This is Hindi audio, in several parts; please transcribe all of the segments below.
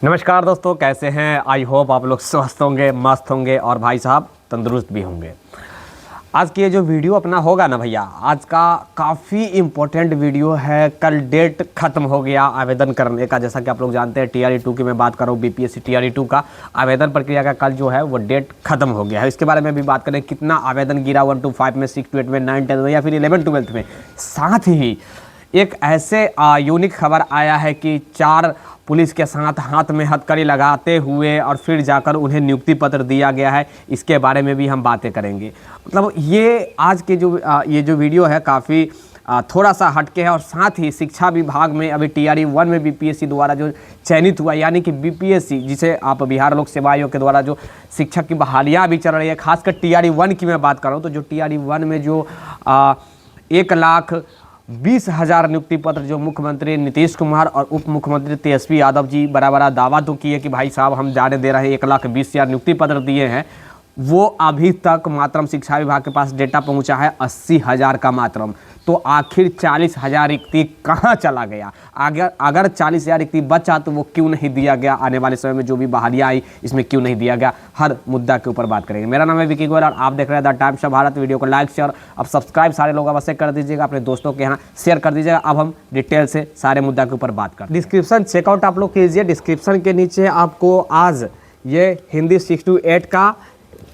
नमस्कार दोस्तों, कैसे हैं? आई होप आप लोग स्वस्थ होंगे, मस्त होंगे और भाई साहब तंदुरुस्त भी होंगे। आज की ये जो वीडियो अपना होगा ना भैया, आज का काफ़ी इम्पोर्टेंट वीडियो है। कल डेट ख़त्म हो गया आवेदन करने का। जैसा कि आप लोग जानते हैं TRE2 की मैं बात कर रहा हूँ, BPSC TRE2 का आवेदन प्रक्रिया का कल जो है वो डेट ख़त्म हो गया है। इसके बारे में भी बात करें, कितना आवेदन गिरा 1 to 5 में, 6 to 8 में, 9 10 में या फिर 11 12 में। साथ ही एक ऐसे यूनिक खबर आया है कि 4 पुलिस के साथ हाथ में हथकड़ी लगाते हुए और फिर जाकर उन्हें नियुक्ति पत्र दिया गया है। इसके बारे में भी हम बातें करेंगे। मतलब ये आज के ये जो वीडियो है काफ़ी थोड़ा सा हटके है। और साथ ही शिक्षा विभाग में अभी TRE1 में BPSC द्वारा जो चयनित हुआ, यानी कि BPSC जिसे आप बिहार लोक सेवा आयोग के द्वारा जो शिक्षक की बहालियाँ भी चल रही है, खासकर TRE1 की मैं बात कर रहा हूँ। तो जो TRE1 में जो 1,20,000 नियुक्ति पत्र जो मुख्यमंत्री नीतीश कुमार और उप मुख्यमंत्री तेजस्वी यादव जी बड़ा दावा तो किए कि भाई साहब हम जाने दे रहे हैं, 1,20,000 नियुक्ति पत्र दिए हैं, वो अभी तक मात्रम शिक्षा विभाग के पास डेटा पहुंचा है 80,000 का मात्रम। तो आखिर 40,000 रिक्ति कहाँ चला गया? अगर 40,000 रिक्ति बचा तो वो क्यों नहीं दिया गया? आने वाले समय में जो भी बहालियाँ आई इसमें क्यों नहीं दिया गया? हर मुद्दा के ऊपर बात करेंगे। मेरा नाम है विकी गोयल और आप देख रहे हैं the times of Bharat. Video को लाइक शेयर अब सब्सक्राइब सारे लोग अवश्य कर दीजिएगा, अपने दोस्तों के यहाँ शेयर कर दीजिएगा। अब हम डिटेल से सारे मुद्दा के ऊपर बात करते हैं। डिस्क्रिप्शन चेकआउट आप लोग कीजिए। डिस्क्रिप्शन के नीचे आपको आज ये हिंदी 6 to 8 का,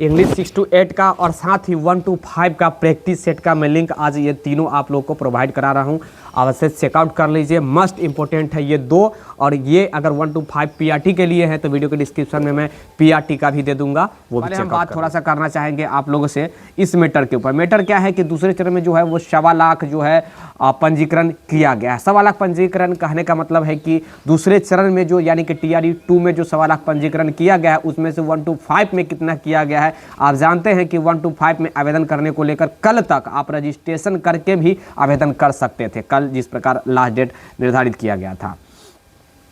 इंग्लिश 6 to 8 का और साथ ही 1 to 5 का प्रैक्टिस सेट का मैं लिंक आज ये तीनों आप लोग को प्रोवाइड करा रहा हूँ। अवश्य चेकआउट कर लीजिए। मस्ट इंपॉर्टेंट है ये दो। और ये अगर 1 to 5 PRT के लिए है तो वीडियो के डिस्क्रिप्शन में मैं PRT का भी दे दूंगा, वो भी हम बात थोड़ा सा करना चाहेंगे आप लोगों से इस मैटर के ऊपर। मैटर क्या है कि दूसरे चरण में जो है वो 1.25 लाख जो है पंजीकरण किया गया है। 1.25 लाख पंजीकरण कहने का मतलब है कि दूसरे चरण में जो यानी कि TRE2 में जो 1.25 लाख पंजीकरण किया गया है उसमें से 1 to 5 में कितना किया गया है। आप जानते हैं कि 1 to 5 में आवेदन करने को लेकर कल तक आप रजिस्ट्रेशन करके भी आवेदन कर सकते थे, कल जिस प्रकार लास्ट डेट निर्धारित किया गया था।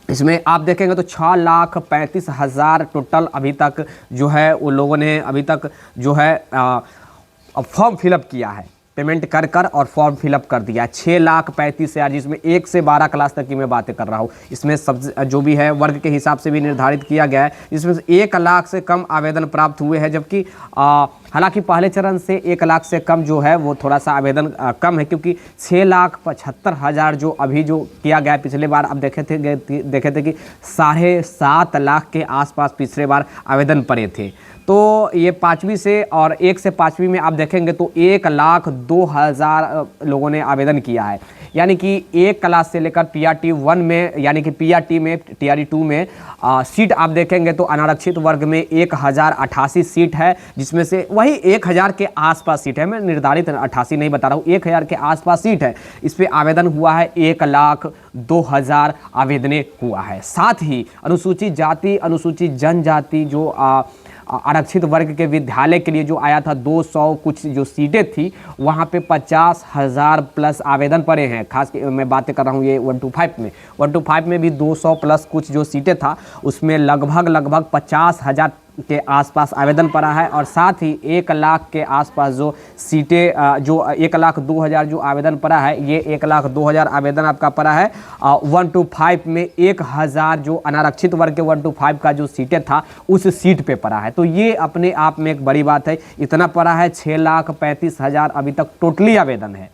इसमें आप देखेंगे तो 6,35,000 टोटल अभी तक जो है वो लोगों ने अभी तक जो है फॉर्म फिलअप किया है, पेमेंट कर कर और फॉर्म फिलअप कर दिया। 6,35,000 जिसमें 1 से 12 क्लास तक की मैं बातें कर रहा हूँ। इसमें सब जो भी है वर्ग के हिसाब से भी निर्धारित किया गया है, जिसमें से 1 लाख से कम आवेदन प्राप्त हुए हैं। जबकि हालांकि पहले चरण से 1 लाख से कम जो है वो थोड़ा सा आवेदन कम है, क्योंकि 6,75,000 जो अभी जो किया गया पिछले बार अब देखे थे कि 7.5 लाख के आसपास पिछले बार आवेदन पड़े थे। तो ये 5वीं से और 1 से 5वीं में आप देखेंगे तो 1,02,000 लोगों ने आवेदन किया है। यानी कि एक क्लास से लेकर PRT1 में यानी कि PRT में TRE2 में सीट आप देखेंगे तो अनारक्षित वर्ग में 1,088 सीट है, जिसमें से वही 1,000 के आसपास सीट है। मैं निर्धारित 88 नहीं बता रहा हूँ, 1,000 के आसपास सीट है। इस पर आवेदन हुआ है 1,02,000 आवेदन हुआ है। साथ ही अनुसूचित जाति अनुसूचित जनजाति जो आरक्षित वर्ग के विद्यालय के लिए जो आया था 200 कुछ जो सीटें थी, वहाँ पे 50,000 प्लस आवेदन पड़े हैं। खास मैं बातें कर रहा हूँ ये 1 to 5 में। 1 to 5 में भी 200 प्लस कुछ जो सीटें था उसमें लगभग 50,000 के आसपास आवेदन पड़ा है। और साथ ही 1 लाख के आसपास जो सीटें जो 1,02,000 जो आवेदन पड़ा है, ये 1,02,000 आवेदन आपका पड़ा है 1 to 5 में। 1,000 जो अनारक्षित वर्ग के 1 to 5 का जो सीटें था उस सीट पे पड़ा है। तो ये अपने आप में एक बड़ी बात है। इतना पड़ा है 6,35,000 अभी तक टोटली आवेदन है।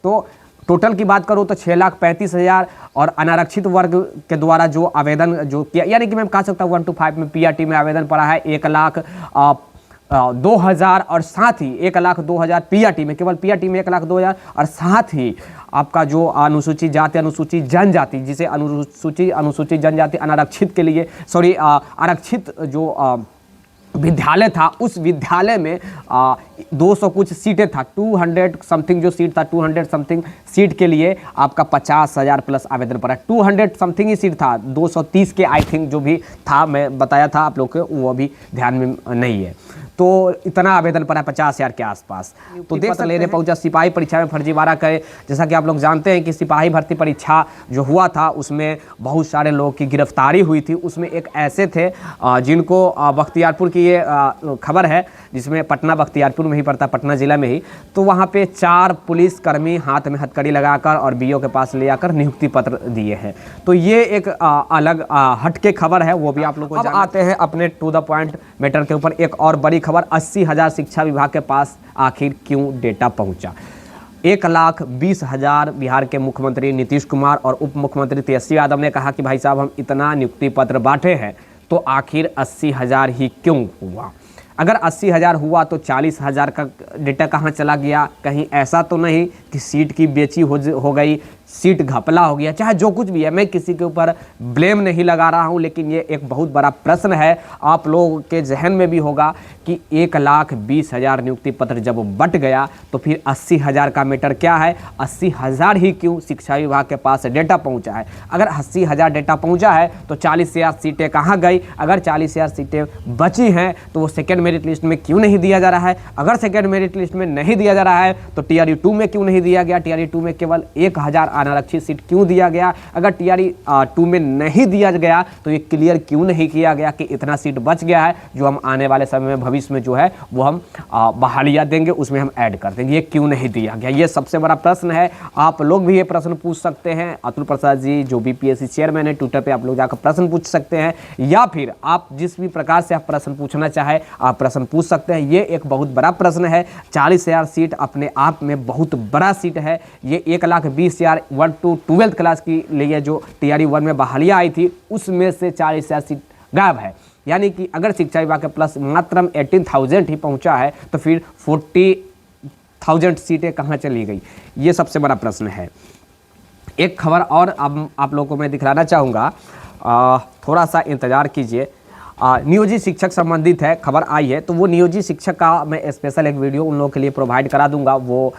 तो टोटल की बात करूँ तो 6,35,000 और अनारक्षित वर्ग के द्वारा जो आवेदन जो किया, यानी कि मैं कह सकता हूँ 1 to 5 में PRT में आवेदन पड़ा है 1,02,000 और साथ ही 1,02,000 PRT में, केवल PRT में 1,02,000 और साथ ही आपका जो अनुसूचित जाति अनुसूचित जनजाति जिसे अनुसूचित जनजाति अनारक्षित के लिए आरक्षित जो विद्यालय था उस विद्यालय में 200 कुछ सीटें था, 200 समथिंग जो सीट था, 200 समथिंग सीट के लिए आपका 50,000 प्लस आवेदन पड़ा। 200 समथिंग ही सीट था, 230 के आई थिंक जो भी था, मैं बताया था आप लोग को, वो अभी ध्यान में नहीं है। तो इतना आवेदन पड़ा 50,000 के आसपास। तो देख लेने पहुंचा सिपाही परीक्षा में फर्जीवाड़ा करे। जैसा कि आप लोग जानते हैं कि सिपाही भर्ती परीक्षा जो हुआ था उसमें बहुत सारे लोगों की गिरफ्तारी हुई थी। उसमें एक ऐसे थे जिनको बख्तियारपुर की ये खबर है, जिसमें पटना बख्तियारपुर में ही पड़ता है, पटना जिला में ही। तो वहाँ पे 4 पुलिसकर्मी हाथ में हथकड़ी लगाकर और बीओ के पास ले आकर नियुक्ति पत्र दिए हैं। तो ये एक अलग हटके खबर है, वो भी आप लोगों को अब आते हैं अपने टू द पॉइंट मैटर के ऊपर। एक और बड़ी खबर, 80,000 शिक्षा विभाग के पास आखिर क्यों डेटा पहुंचा। 1,20,000 बिहार के मुख्यमंत्री नीतीश कुमार और उप मुख्यमंत्री तेजस्वी यादव ने कहा कि भाई साहब हम इतना नियुक्ति पत्र बांटे हैं तो आखिर 80,000 ही क्यों हुआ। अगर 80,000 हुआ तो 40,000 का डेटा कहाँ चला गया। कहीं ऐसा तो नहीं कि सीट की बेची हो गई, सीट घपला हो गया, चाहे जो कुछ भी है। मैं किसी के ऊपर ब्लेम नहीं लगा रहा हूं, लेकिन ये एक बहुत बड़ा प्रश्न है आप लोगों के जहन में भी होगा कि 1,20,000 नियुक्ति पत्र जब बट गया तो फिर 80,000 का मैटर क्या है। 80,000 ही क्यों शिक्षा विभाग के पास डेटा पहुंचा है। अगर 80,000 डेटा पहुंचा है तो 40,000 सीटें कहाँ गई। अगर 40,000 सीटें बची हैं तो वो सेकेंड मेरिट लिस्ट में क्यों नहीं दिया जा रहा है। अगर सेकेंड मेरिट लिस्ट में नहीं दिया जा रहा है तो TRU 2 में क्यों नहीं दिया गया। TRU 2 में केवल 1,000 अनारक्षित सीट क्यों दिया गया। अगर TRU 2 में नहीं दिया गया तो ये क्लियर क्यों नहीं किया गया कि इतना सीट बच गया है जो हम आने वाले समय में भविष्य में जो है वो हम बहालियाँ देंगे उसमें हम ऐड कर देंगे। ये क्यों नहीं दिया गया, ये सबसे बड़ा प्रश्न है। आप लोग भी ये प्रश्न पूछ सकते हैं। अतुल प्रसाद जी जो BPSC चेयरमैन है, ट्विटर पे आप लोग जाकर प्रश्न पूछ सकते हैं, या फिर आप जिस भी प्रकार से आप प्रश्न पूछना चाहे आप प्रश्न पूछ सकते हैं। ये एक बहुत बड़ा प्रश्न है। 40,000 सीट अपने आप में बहुत बड़ा सीट है। ये 1,20,000 1 to 12th क्लास की लिए जो TRU 1 में बहालियाँ आई थी उसमें से 40,000 सीट गायब है। यानी कि अगर शिक्षा विभाग के प्लस मात्र 18,000 ही पहुंचा है तो फिर 40,000 सीटें कहां चली गई, ये सबसे बड़ा प्रश्न है। एक खबर और अब आप लोगों को मैं दिखलाना चाहूँगा, थोड़ा सा इंतज़ार कीजिए। नियोजित शिक्षक संबंधित है, खबर आई है, तो वो नियोजित शिक्षक का मैं स्पेशल एक वीडियो उन लोगों के लिए प्रोवाइड करा दूंगा। वो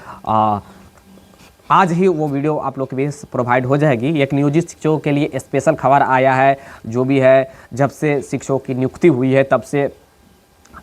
आज ही वो वीडियो आप लोग के बीच प्रोवाइड हो जाएगी। एक नियोजित शिक्षकों के लिए स्पेशल खबर आया है, जो भी है जब से शिक्षकों की नियुक्ति हुई है तब से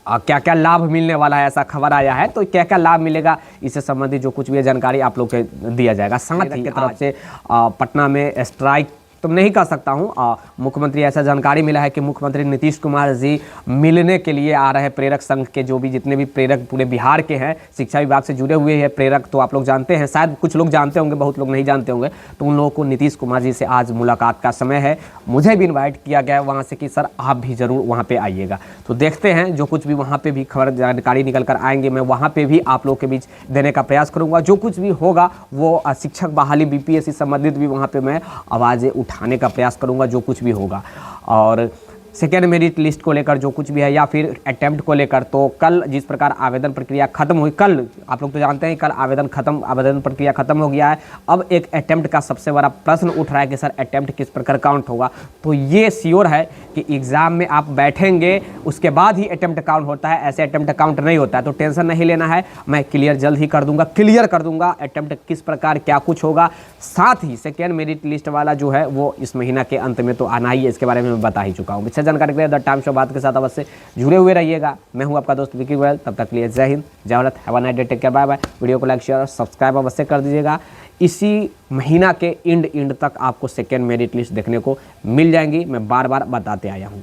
क्या क्या लाभ मिलने वाला है, ऐसा खबर आया है। तो क्या क्या लाभ मिलेगा इससे संबंधित जो कुछ भी है जानकारी आप लोग को दिया जाएगा। साथ ही की तरफ से पटना में स्ट्राइक तो नहीं कह सकता हूँ, मुख्यमंत्री ऐसा जानकारी मिला है कि मुख्यमंत्री नीतीश कुमार जी मिलने के लिए आ रहे हैं। प्रेरक संघ के जो भी जितने भी प्रेरक पूरे बिहार के हैं, शिक्षा विभाग से जुड़े हुए हैं प्रेरक, तो आप लोग जानते हैं, शायद कुछ लोग जानते होंगे, बहुत लोग नहीं जानते होंगे। तो उन लोगों को नीतीश कुमार जी से आज मुलाकात का समय है। मुझे भी इन्वाइट किया गया है वहाँ से कि सर आप भी ज़रूर वहाँ पर आइएगा। तो देखते हैं जो कुछ भी वहाँ पर भी खबर जानकारी निकल कर आएंगे, मैं वहाँ पर भी आप लोग के बीच देने का प्रयास करूँगा। जो कुछ भी होगा वो शिक्षक बहाली BPSC संबंधित भी वहाँ पर मैं आवाज़ें उठाने का प्रयास करूंगा जो कुछ भी होगा। और सेकेंड मेरिट लिस्ट को लेकर जो कुछ भी है या फिर अटेम्प्ट को लेकर, तो कल जिस प्रकार आवेदन प्रक्रिया खत्म हुई, कल आप लोग तो जानते हैं कल आवेदन प्रक्रिया खत्म हो गया है। अब एक अटेम्प्ट का सबसे बड़ा प्रश्न उठ रहा है कि सर अटेम्प्ट किस प्रकार काउंट होगा। तो ये श्योर है कि एग्ज़ाम में आप बैठेंगे उसके बाद ही अटेम्प्ट काउंट होता है, ऐसे अटेम्प्ट काउंट नहीं होता है। तो टेंशन नहीं लेना है, मैं क्लियर जल्द ही कर दूंगा अटेम्प्ट किस प्रकार क्या कुछ होगा। साथ ही सेकेंड मेरिट लिस्ट वाला जो है वो इस महीना के अंत में तो आना ही है, इसके बारे में मैं बता ही चुका हूँ। जानकारी के लिए द टाइम्स ऑफ बात के साथ अवश्य जुड़े हुए रहिएगा। मैं हूं आपका दोस्त विकी गोयल, तब तक के लिए जय हिंद, जय Bharat, have a nice day, take care, bye bye. Video को लाइक शेयर और सब्सक्राइब अवश्य कर दीजिएगा। इसी महीना के एंड तक आपको सेकेंड मेरिट लिस्ट देखने को मिल जाएंगी, मैं बार बार बताते आया हूं।